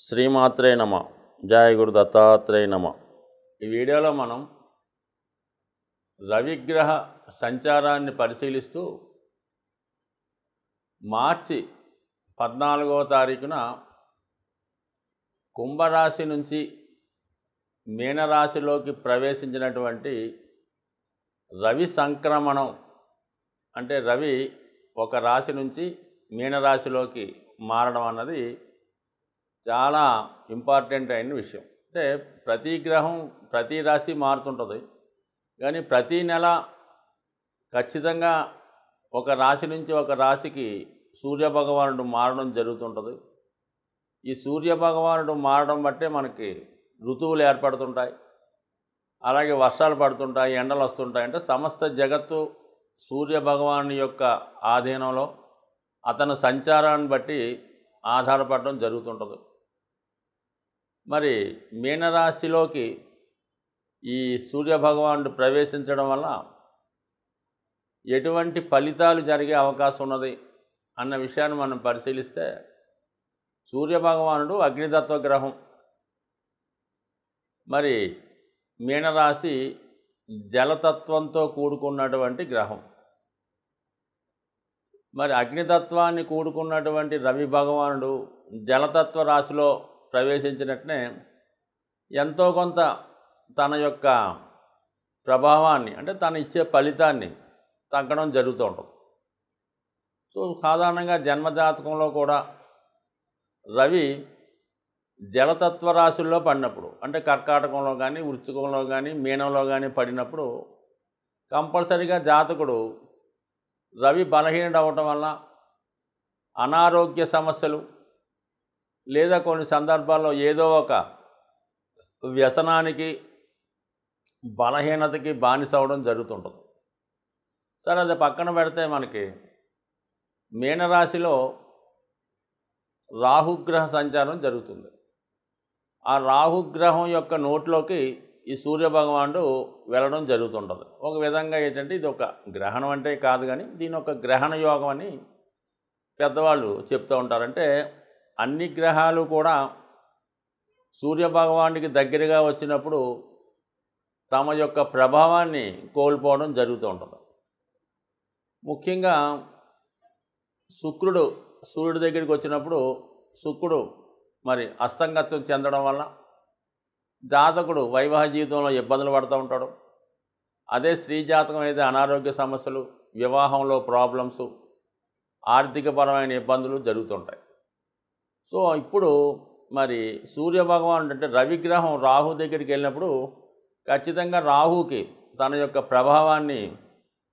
శ్రీమాత్రే నమ. జయ గురు దత్తాత్రేయ నమ. ఈ వీడియోలో మనం రవిగ్రహ సంచారాన్ని పరిశీలిస్తూ మార్చి 14వ తారీఖున కుంభరాశి నుంచి మీనరాశిలోకి ప్రవేశించినటువంటి రవి సంక్రమణం, అంటే రవి ఒక రాశి నుంచి మీనరాశిలోకి మారడం అన్నది చాలా ఇంపార్టెంట్ అయిన విషయం. అంటే ప్రతి గ్రహం ప్రతి రాశి మారుతుంటుంది, కానీ ప్రతి నెల ఖచ్చితంగా ఒక రాశి నుంచి ఒక రాశికి సూర్యభగవానుడు మారడం జరుగుతుంటుంది. ఈ సూర్యభగవానుడు మారడం బట్టే మనకి ఋతువులు ఏర్పడుతుంటాయి, అలాగే వర్షాలు పడుతుంటాయి, ఎండలు వస్తుంటాయి. అంటే సమస్త జగత్తు సూర్యభగవాను యొక్క ఆధీనంలో అతను సంచారాన్ని బట్టి ఆధారపడడం జరుగుతుంటుంది. మరి మీనరాశిలోకి ఈ సూర్యభగవానుడు ప్రవేశించడం వల్ల ఎటువంటి ఫలితాలు జరిగే అవకాశం ఉన్నది అన్న విషయాన్ని మనం పరిశీలిస్తే, సూర్యభగవానుడు అగ్నితత్వ గ్రహం. మరి మీనరాశి జలతత్వంతో కూడుకున్నటువంటి గ్రహం. మరి అగ్నితత్వాన్ని కూడుకున్నటువంటి రవి భగవానుడు జలతత్వ రాశిలో ప్రవేశించినట్నే ఎంతో కొంత తన యొక్క ప్రభావాన్ని, అంటే తను ఇచ్చే ఫలితాన్ని తగ్గడం జరుగుతూ ఉంటుంది. సో సాధారణంగా జన్మజాతకంలో కూడా రవి జలతత్వ రాశుల్లో పడినప్పుడు, అంటే కర్కాటకంలో కానీ వృశ్చికంలో కానీ మీనంలో కానీ పడినప్పుడు కంపల్సరీగా జాతకుడు రవి బలహీనుడు అవ్వటం వల్ల అనారోగ్య సమస్యలు, లేదా కొన్ని సందర్భాల్లో ఏదో ఒక వ్యసనానికి, బలహీనతకి బానిస అవ్వడం జరుగుతుంటుంది. సరే, అది పక్కన పెడితే మనకి మీనరాశిలో రాహుగ్రహ సంచారం జరుగుతుంది. ఆ రాహుగ్రహం యొక్క నోట్లోకి ఈ సూర్యభగవానుడు వెళ్ళడం జరుగుతుంటుంది. ఒక విధంగా ఏంటంటే ఇది ఒక గ్రహణం అంటే కాదు, కానీ దీని ఒక గ్రహణ యోగం అని పెద్దవాళ్ళు చెప్తూ ఉంటారంటే అన్ని గ్రహాలు కూడా సూర్యభగవానుడికి దగ్గరగా వచ్చినప్పుడు తమ యొక్క ప్రభావాన్ని కోల్పోవడం జరుగుతూ ఉంటుంది. ముఖ్యంగా శుక్రుడు సూర్యుడి దగ్గరికి వచ్చినప్పుడు శుక్రుడు మరి అస్తంగత్వం చెందడం వల్ల జాతకుడు వైవాహిక జీవితంలో ఇబ్బందులు పడుతూ ఉంటాడు. అదే స్త్రీ జాతకం అయితే అనారోగ్య సమస్యలు, వివాహంలో ప్రాబ్లమ్స్, ఆర్థికపరమైన ఇబ్బందులు జరుగుతుంటాయి. సో ఇప్పుడు మరి సూర్యభగవానుడు అంటే రవిగ్రహం రాహు దగ్గరికి వెళ్ళినప్పుడు ఖచ్చితంగా రాహుకి తన యొక్క ప్రభావాన్ని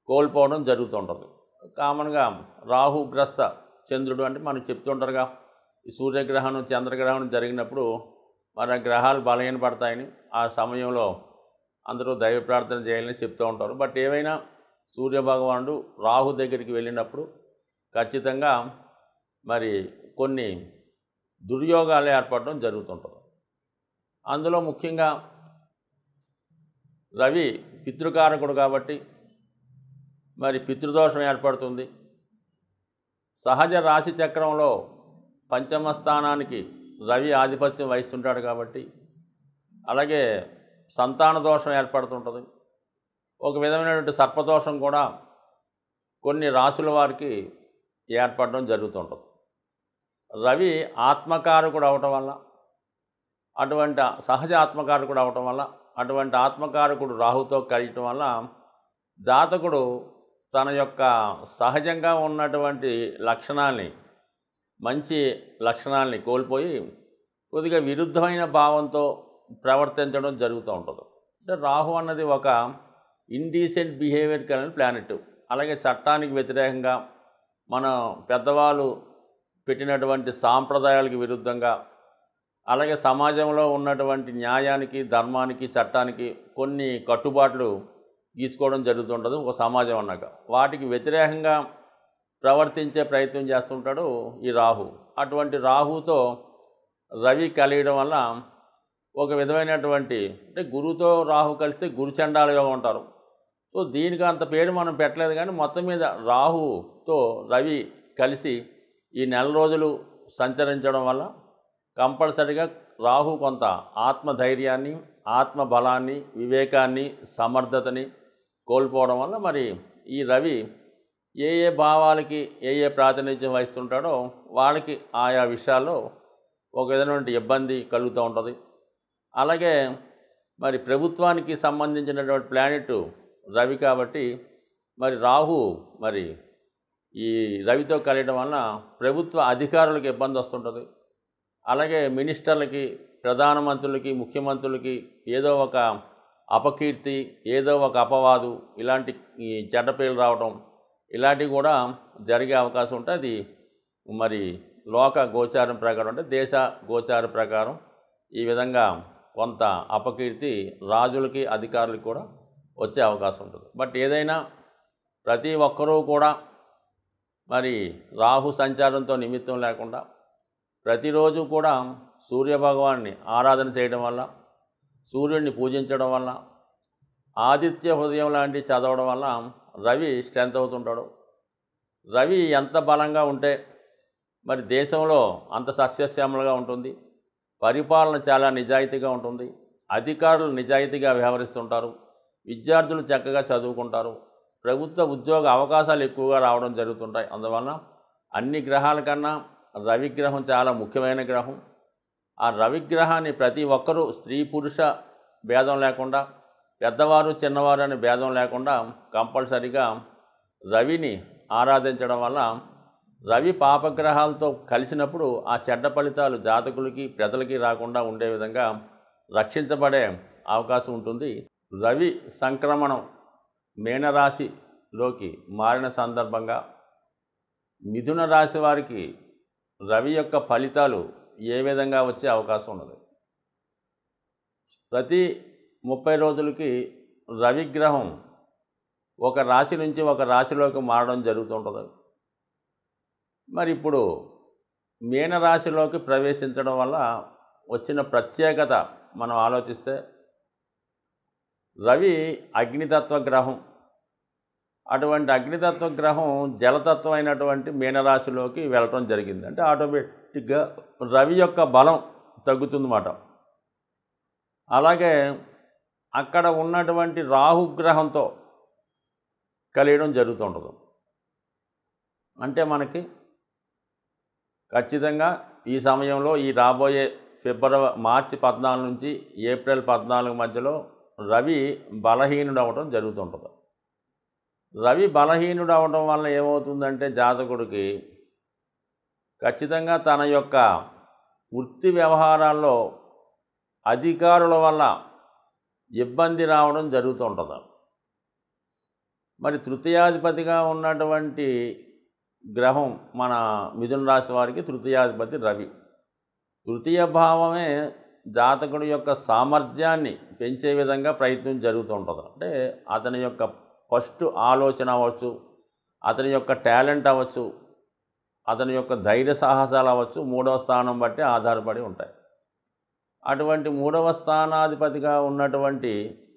కోల్పోవడం జరుగుతుంటుంది. కామన్గా రాహుగ్రస్త చంద్రుడు అంటే మనకు చెప్తుంటారుగా, ఈ సూర్యగ్రహణం చంద్రగ్రహణం జరిగినప్పుడు మరి గ్రహాలు బలహీనపడతాయని, ఆ సమయంలో అందరూ దైవ ప్రార్థన చేయాలని చెప్తూ ఉంటారు. బట్ ఏవైనా సూర్యభగవానుడు రాహు దగ్గరికి వెళ్ళినప్పుడు ఖచ్చితంగా మరి కొన్ని దుర్యోగాలు ఏర్పడడం జరుగుతుంటుంది. అందులో ముఖ్యంగా రవి పితృకారకుడు కాబట్టి మరి పితృదోషం ఏర్పడుతుంది. సహజ రాశి చక్రంలో పంచమ స్థానానికి రవి ఆధిపత్యం వహిస్తుంటాడు కాబట్టి, అలాగే సంతాన దోషం ఏర్పడుతుంటుంది. ఒక విధమైనటువంటి సర్పదోషం కూడా కొన్ని రాశుల వారికి ఏర్పడడం జరుగుతుంటుంది. రవి ఆత్మకారకుడు అవటం వల్ల, అటువంటి సహజ ఆత్మకారకుడు అవటం వల్ల, అటువంటి ఆత్మకారకుడు రాహుతో కలియటం వల్ల జాతకుడు తన యొక్క సహజంగా ఉన్నటువంటి లక్షణాల్ని, మంచి లక్షణాలని కోల్పోయి కొద్దిగా విరుద్ధమైన భావంతో ప్రవర్తించడం జరుగుతూ ఉంటుంది. అంటే రాహు అన్నది ఒక ఇండీసెంట్ బిహేవియర్ కలిగిన ప్లానెట్. అలాగే చట్టానికి వ్యతిరేకంగా, మన పెద్దవాళ్ళు పెట్టినటువంటి సాంప్రదాయాలకు విరుద్ధంగా, అలాగే సమాజంలో ఉన్నటువంటి న్యాయానికి, ధర్మానికి, చట్టానికి కొన్ని కట్టుబాట్లు గీసుకోవడం జరుగుతుంటుంది ఒక సమాజం అన్నాక. వాటికి వ్యతిరేకంగా ప్రవర్తించే ప్రయత్నం చేస్తుంటాడు ఈ రాహు. అటువంటి రాహుతో రవి కలియడం వల్ల ఒక విధమైనటువంటి, అంటే గురువుతో రాహు కలిస్తే గురుచండాల యోగం అంటారు. సో దీనికి అంత పేరు మనం పెట్టలేదు, కానీ మొత్తం మీద రాహుతో రవి కలిసి ఈ నెల రోజులు సంచరించడం వల్ల కంపల్సరిగా రాహు కొంత ఆత్మధైర్యాన్ని, ఆత్మబలాన్ని, వివేకాన్ని, సమర్థతని కోల్పోవడం వల్ల మరి ఈ రవి ఏ ఏ భావాలకి ఏ ప్రాతినిధ్యం వహిస్తుంటాడో వాళ్ళకి ఆయా విషయాల్లో ఒక విధమైనటువంటి ఇబ్బంది కలుగుతూ ఉంటుంది. అలాగే మరి ప్రభుత్వానికి సంబంధించినటువంటి ప్లానెట్ రవి కాబట్టి మరి రాహు మరి ఈ రవితో కలియడం వలన ప్రభుత్వ అధికారులకు ఇబ్బంది వస్తుంటుంది. అలాగే మినిస్టర్లకి, ప్రధానమంత్రులకి, ముఖ్యమంత్రులకి ఏదో ఒక అపకీర్తి, ఏదో ఒక అపవాదు, ఇలాంటి ఈ చెడ్డ పేర్లు రావడం ఇలాంటివి కూడా జరిగే అవకాశం ఉంటుంది. అది మరి లోక గోచారం ప్రకారం అంటే దేశ గోచార ప్రకారం ఈ విధంగా కొంత అపకీర్తి రాజులకి, అధికారులకి కూడా వచ్చే అవకాశం ఉంటుంది. బట్ ఏదైనా ప్రతి ఒక్కరూ కూడా మరి రాహు సంచారంతో నిమిత్తం లేకుండా ప్రతిరోజు కూడా సూర్యభగవాన్ని ఆరాధన చేయడం వల్ల, సూర్యుడిని పూజించడం వల్ల, ఆదిత్య హృదయం లాంటివి చదవడం వల్ల రవి స్ట్రెంత్ అవుతుంటాడు. రవి ఎంత బలంగా ఉంటే మరి దేశంలో అంత సస్యశ్యామలుగా ఉంటుంది, పరిపాలన చాలా నిజాయితీగా ఉంటుంది, అధికారులు నిజాయితీగా వ్యవహరిస్తుంటారు, విద్యార్థులు చక్కగా చదువుకుంటారు, ప్రభుత్వ ఉద్యోగ అవకాశాలు ఎక్కువగా రావడం జరుగుతుంటాయి. అందువలన అన్ని గ్రహాల కన్నా రవిగ్రహం చాలా ముఖ్యమైన గ్రహం. ఆ రవిగ్రహాన్ని ప్రతి ఒక్కరూ స్త్రీ పురుష భేదం లేకుండా, పెద్దవారు చిన్నవారు అనే భేదం లేకుండా కంపల్సరిగా రవిని ఆరాధించడం వల్ల రవి పాపగ్రహాలతో కలిసినప్పుడు ఆ చెడ్డ ఫలితాలు జాతకులకి, ప్రజలకి రాకుండా ఉండే విధంగా రక్షించబడే అవకాశం ఉంటుంది. రవి సంక్రమణం మీనరాశిలోకి మారిన సందర్భంగా మిథున రాశి వారికి రవి యొక్క ఫలితాలు ఏ విధంగా వచ్చే అవకాశం ఉన్నది. ప్రతి 30 రోజులకి రవిగ్రహం ఒక రాశి నుంచి ఒక రాశిలోకి మారడం జరుగుతుంటుంది. మరి ఇప్పుడు మీనరాశిలోకి ప్రవేశించడం వల్ల వచ్చిన ప్రత్యేకత మనం ఆలోచిస్తే, రవి అగ్నితత్వ గ్రహం. అటువంటి అగ్నితత్వ గ్రహం జలతత్వం అయినటువంటి మీనరాశిలోకి వెళ్ళటం జరిగింది. అంటే ఆటోమేటిక్గా రవి యొక్క బలం తగ్గుతుందన్నమాట. అలాగే అక్కడ ఉన్నటువంటి రాహుగ్రహంతో కలియడం జరుగుతుంటుంది. అంటే మనకి ఖచ్చితంగా ఈ సమయంలో ఈ రాబోయే మార్చి 14 నుంచి ఏప్రిల్ 14 మధ్యలో రవి బలహీనుడు అవ్వడం జరుగుతుంటుంది. రవి బలహీనుడు అవ్వడం వల్ల ఏమవుతుందంటే జాతకుడికి ఖచ్చితంగా తన యొక్క వృత్తి వ్యవహారాల్లో అధికారుల వల్ల ఇబ్బంది రావడం జరుగుతుంటుంది. మరి తృతీయాధిపతిగా ఉన్నటువంటి గ్రహం మన మిథున రాశి వారికి తృతీయాధిపతి రవి. తృతీయ భావమే జాతకుడి యొక్క సామర్థ్యాన్ని పెంచే విధంగా ప్రయత్నం జరుగుతుంటుంది. అంటే అతని యొక్క ఫస్ట్ ఆలోచన అవ్వచ్చు, అతని యొక్క టాలెంట్ అవ్వచ్చు, అతని యొక్క ధైర్య సాహసాలు అవ్వచ్చు, 3వ స్థానం బట్టి ఆధారపడి ఉంటాయి. అటువంటి 3వ స్థానాధిపతిగా ఉన్నటువంటి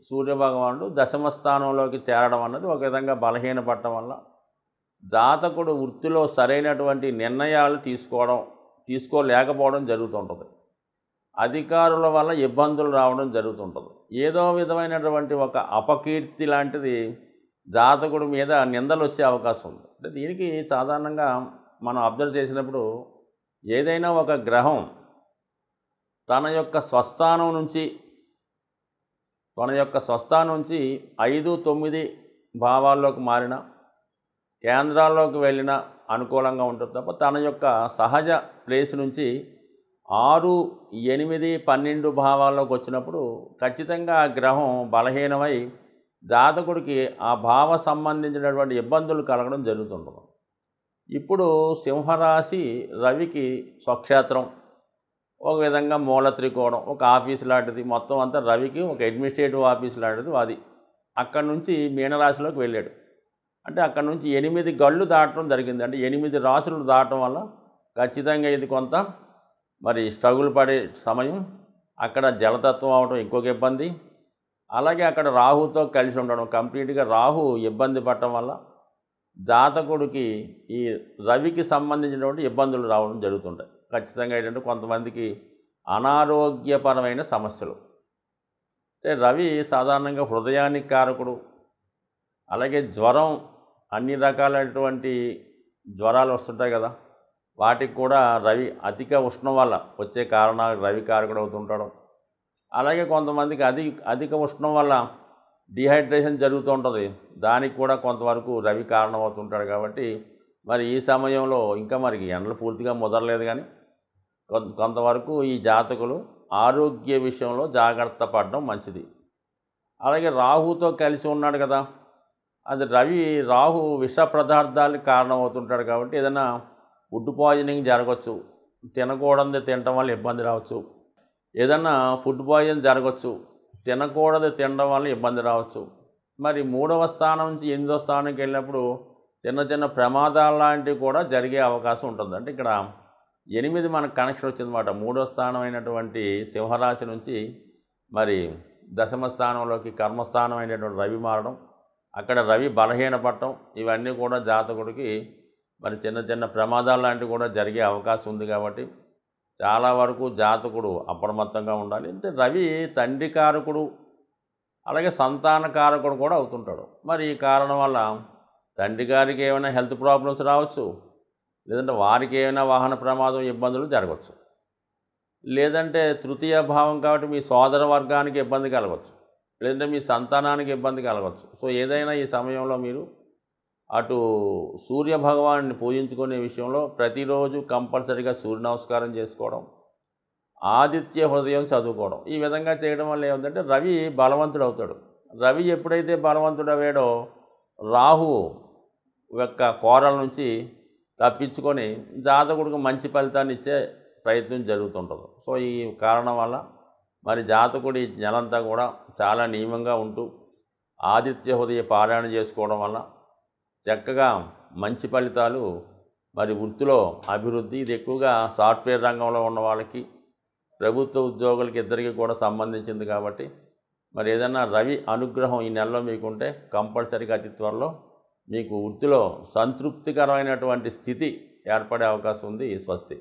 సూర్యభగవానుడు 10వ స్థానంలోకి చేరడం అన్నది ఒక విధంగా బలహీనపడటం వల్ల జాతకుడు వృత్తిలో సరైనటువంటి నిర్ణయాలు తీసుకోలేకపోవడం జరుగుతుంటుంది. అధికారుల వల్ల ఇబ్బందులు రావడం జరుగుతుంటుంది. ఏదో విధమైనటువంటి ఒక అపకీర్తి లాంటిది జాతకుడి మీద నిందలు వచ్చే అవకాశం ఉంది. అంటే దీనికి సాధారణంగా మనం అబ్జర్వ్ చేసినప్పుడు ఏదైనా ఒక గ్రహం తన యొక్క స్వస్థానం నుంచి 5, 9 భావాల్లోకి మారిన, కేంద్రాల్లోకి వెళ్ళిన అనుకూలంగా ఉంటుంది తప్ప తన యొక్క సహజ ప్లేస్ నుంచి 6, 8, 12 భావాల్లోకి వచ్చినప్పుడు ఖచ్చితంగా ఆ గ్రహం బలహీనమై జాతకుడికి ఆ భావ సంబంధించినటువంటి ఇబ్బందులు కలగడం జరుగుతుంటుంది. ఇప్పుడు సింహరాశి రవికి స్వక్షేత్రం, ఒక విధంగా మూల త్రికోణం, ఒక ఆఫీస్ లాంటిది, మొత్తం అంతా రవికి ఒక అడ్మినిస్ట్రేటివ్ ఆఫీస్ లాంటిది అది. అక్కడి నుంచి మీనరాశిలోకి వెళ్ళాడు. అంటే అక్కడి నుంచి 8 గళ్ళు దాటడం జరిగింది. అంటే 8 రాశులు దాటడం వల్ల ఖచ్చితంగా ఇది కొంత మరి స్ట్రగుల్ పడే సమయం. అక్కడ జలతత్వం అవడం ఇంకొక ఇబ్బంది. అలాగే అక్కడ రాహుతో కలిసి ఉండడం, కంప్లీట్గా రాహు ఇబ్బంది పడటం వల్ల జాతకుడికి ఈ రవికి సంబంధించినటువంటి ఇబ్బందులు రావడం జరుగుతుంటాయి. ఖచ్చితంగా ఏంటంటే కొంతమందికి అనారోగ్యపరమైన సమస్యలు. అంటే రవి సాధారణంగా హృదయానికి కారకుడు. అలాగే జ్వరం, అన్ని రకాలైనటువంటి జ్వరాలు వస్తుంటాయి కదా, వాటికి కూడా రవి అధిక ఉష్ణం వల్ల వచ్చే కారణాలు రవి కారకుడు అవుతుంటాడు. అలాగే కొంతమందికి అధిక ఉష్ణం వల్ల డిహైడ్రేషన్ జరుగుతూ ఉంటుంది, దానికి కూడా కొంతవరకు రవి కారణం అవుతుంటాడు. కాబట్టి మరి ఈ సమయంలో ఇంకా మరి ఎండలు పూర్తిగా ముదరలేదు, కానీ కొంతవరకు ఈ జాతకులు ఆరోగ్య విషయంలో జాగ్రత్త పడడం మంచిది. అలాగే రాహుతో కలిసి ఉన్నాడు కదా, అది రాహు విష పదార్థాలకు కారణం అవుతుంటాడు. కాబట్టి ఏదైనా ఫుడ్ పాయిజనింగ్ జరగవచ్చు, తినకూడదు తినడం వల్ల ఇబ్బంది రావచ్చు. ఏదన్నా ఫుడ్ పాయిజన్ జరగవచ్చు, తినకూడదు తినడం వల్ల ఇబ్బంది రావచ్చు. మరి 3వ స్థానం నుంచి 8వ స్థానానికి వెళ్ళినప్పుడు చిన్న చిన్న ప్రమాదాలు లాంటివి కూడా జరిగే అవకాశం ఉంటుంది. అంటే ఇక్కడ 8 మనకు కనెక్షన్ వచ్చిందన్నమాట. 3వ స్థానం అయినటువంటి సింహరాశి నుంచి మరి దశమ స్థానంలోకి కర్మస్థానం అయినటువంటి రవి మారడం, అక్కడ రవి బలహీనపడటం, ఇవన్నీ కూడా జాతకుడికి మరి చిన్న చిన్న ప్రమాదాలు లాంటివి కూడా జరిగే అవకాశం ఉంది. కాబట్టి చాలా వరకు జాతకుడు అప్రమత్తంగా ఉండాలి. అంటే రవి తండ్రి కారకుడు, అలాగే సంతాన కారకుడు కూడా అవుతుంటాడు. మరి ఈ కారణం వల్ల తండ్రి గారికి ఏమైనా హెల్త్ ప్రాబ్లమ్స్ రావచ్చు, లేదంటే వారికి ఏమైనా వాహన ప్రమాదం ఇబ్బందులు జరగవచ్చు, లేదంటే తృతీయ భావం కాబట్టి మీ సోదర వర్గానికి ఇబ్బంది కలగవచ్చు, లేదంటే మీ సంతానానికి ఇబ్బంది కలగవచ్చు. సో ఏదైనా ఈ సమయంలో మీరు అటు సూర్య భగవాన్ని పూజించుకునే విషయంలో ప్రతిరోజు కంపల్సరీగా సూర్య నమస్కారం చేసుకోవడం, ఆదిత్య హృదయం చదువుకోవడం, ఈ విధంగా చేయడం వల్ల ఏమిటంటే రవి బలవంతుడు అవుతాడు. రవి ఎప్పుడైతే బలవంతుడయ్యాడో రాహు యొక్క కోరల నుంచి తప్పించుకొని జాతకుడికి మంచి ఫలితాన్ని ఇచ్చే ప్రయత్నం జరుగుతుంటుంది. సో ఈ కారణం వల్ల మరి జాతకుడి నెలంతా కూడా చాలా నియమంగా ఉంటూ ఆదిత్య హృదయ పారాయణ చేసుకోవడం వల్ల చక్కగా మంచి ఫలితాలు, మరి వృత్తిలో అభివృద్ధి, ఇది ఎక్కువగా సాఫ్ట్వేర్ రంగంలో ఉన్న వాళ్ళకి, ప్రభుత్వ ఉద్యోగులకి ఇద్దరికి కూడా సంబంధించింది. కాబట్టి మరి ఏదైనా రవి అనుగ్రహం ఈ నెలలో మీకుంటే కంపల్సరీగా అతి త్వరలో మీకు వృత్తిలో సంతృప్తికరమైనటువంటి స్థితి ఏర్పడే అవకాశం ఉంది. స్వస్తి.